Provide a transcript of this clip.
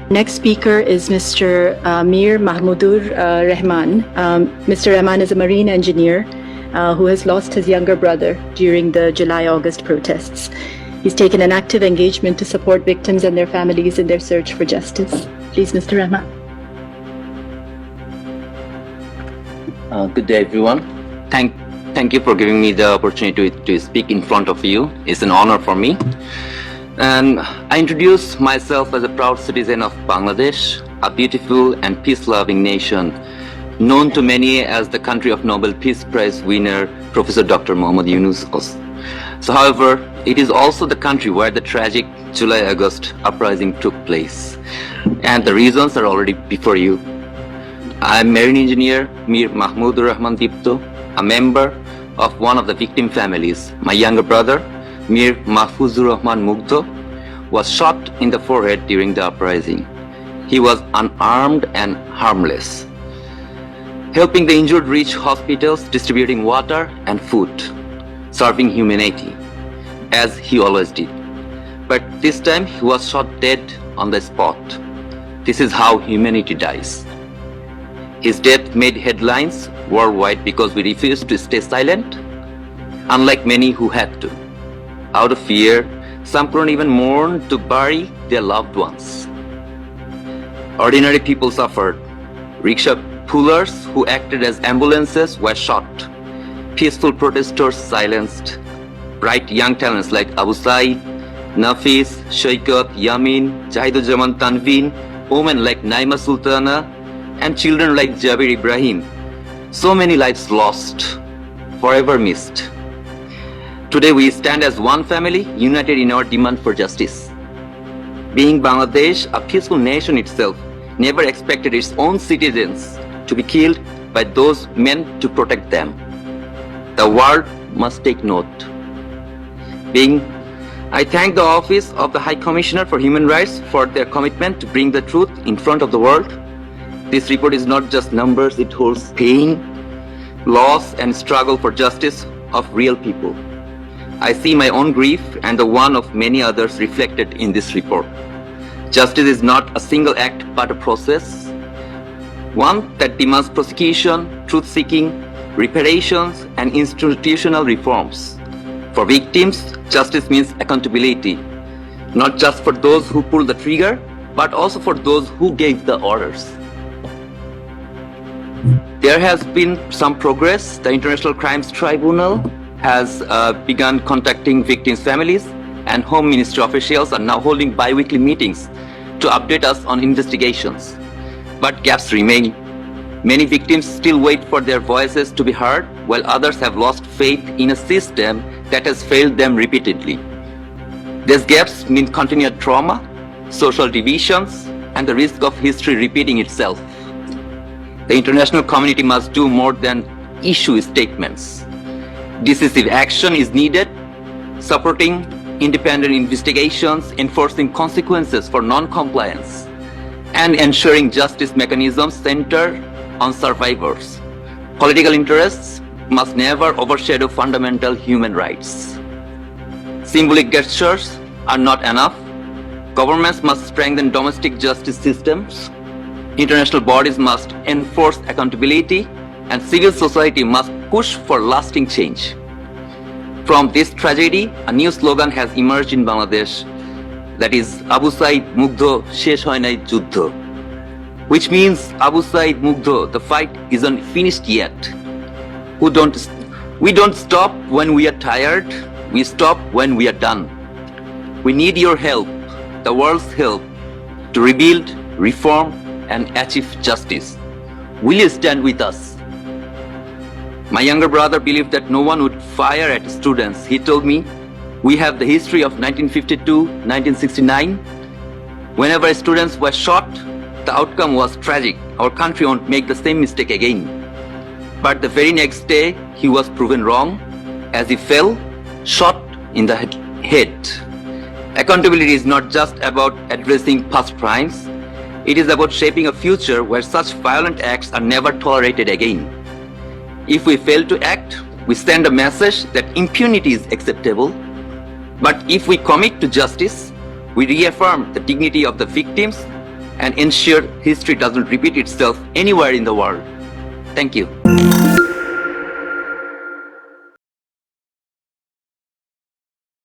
Next speaker is Mr. Mir Mahmudur Rahman. Mr. Rahman is a marine engineer who has lost his younger brother during the July-August protests. He's taken an active engagement to support victims and their families in their search for justice. Please, Mr. Rahman. Good day, everyone. Thank you for giving me the opportunity to speak in front of you. It's an honor for me. And I introduce myself as a proud citizen of Bangladesh, a beautiful and peace-loving nation, known to many as the country of Nobel Peace Prize winner, Professor Dr. Muhammad Yunus. So, however, it is also the country where the tragic July-August uprising took place. And the reasons are already before you. I'm marine engineer Mir Mahmudur Rahman Dipto, a member of one of the victim families. My younger brother, Mir Mahfuzur Rahman Mugdho, was shot in the forehead during the uprising. He was unarmed and harmless, helping the injured reach hospitals, distributing water and food, serving humanity, as he always did. But this time he was shot dead on the spot. This is how humanity dies. His death made headlines worldwide because we refused to stay silent, unlike many who had to. Out of fear, some couldn't even mourn to bury their loved ones. Ordinary people suffered. Rickshaw pullers who acted as ambulances were shot. Peaceful protesters silenced. Bright young talents like Abu Said, Nafis, Shaikat, Yamin, Jahiduzzaman Tanveen, women like Naima Sultana, and children like Jabir Ibrahim. So many lives lost, forever missed. Today we stand as one family, united in our demand for justice. Being Bangladesh, a peaceful nation itself, never expected its own citizens to be killed by those meant to protect them. The world must take note. I thank the Office of the High Commissioner for Human Rights for their commitment to bring the truth in front of the world. This report is not just numbers, it holds pain, loss, and struggle for justice of real people. I see my own grief and the one of many others reflected in this report. Justice is not a single act but a process, one that demands prosecution, truth-seeking, reparations, and institutional reforms. For victims, justice means accountability, not just for those who pulled the trigger, but also for those who gave the orders. There has been some progress. The International Crimes Tribunal has begun contacting victims' families, and Home Ministry officials are now holding bi-weekly meetings to update us on investigations. But gaps remain. Many victims still wait for their voices to be heard, while others have lost faith in a system that has failed them repeatedly. These gaps mean continued trauma, social divisions, and the risk of history repeating itself. The international community must do more than issue statements. Decisive action is needed, supporting independent investigations, enforcing consequences for non-compliance, and ensuring justice mechanisms center on survivors. Political interests must never overshadow fundamental human rights. Symbolic gestures are not enough. Governments must strengthen domestic justice systems. International bodies must enforce accountability, and civil society must push for lasting change. From this tragedy, a new slogan has emerged in Bangladesh, that is Abu Said Mugdho Shesh Hoy Nai Juddho, which means Abu Said Mugdho, the fight isn't finished yet. We don't stop when we are tired, we stop when we are done. We need your help, the world's help, to rebuild, reform, and achieve justice. Will you stand with us? My younger brother believed that no one would fire at students. He told me, we have the history of 1952, 1969. Whenever students were shot, the outcome was tragic. Our country won't make the same mistake again. But the very next day, he was proven wrong as he fell, shot in the head. Accountability is not just about addressing past crimes. It is about shaping a future where such violent acts are never tolerated again. If we fail to act, we send a message that impunity is acceptable. But if we commit to justice, we reaffirm the dignity of the victims and ensure history doesn't repeat itself anywhere in the world. Thank you.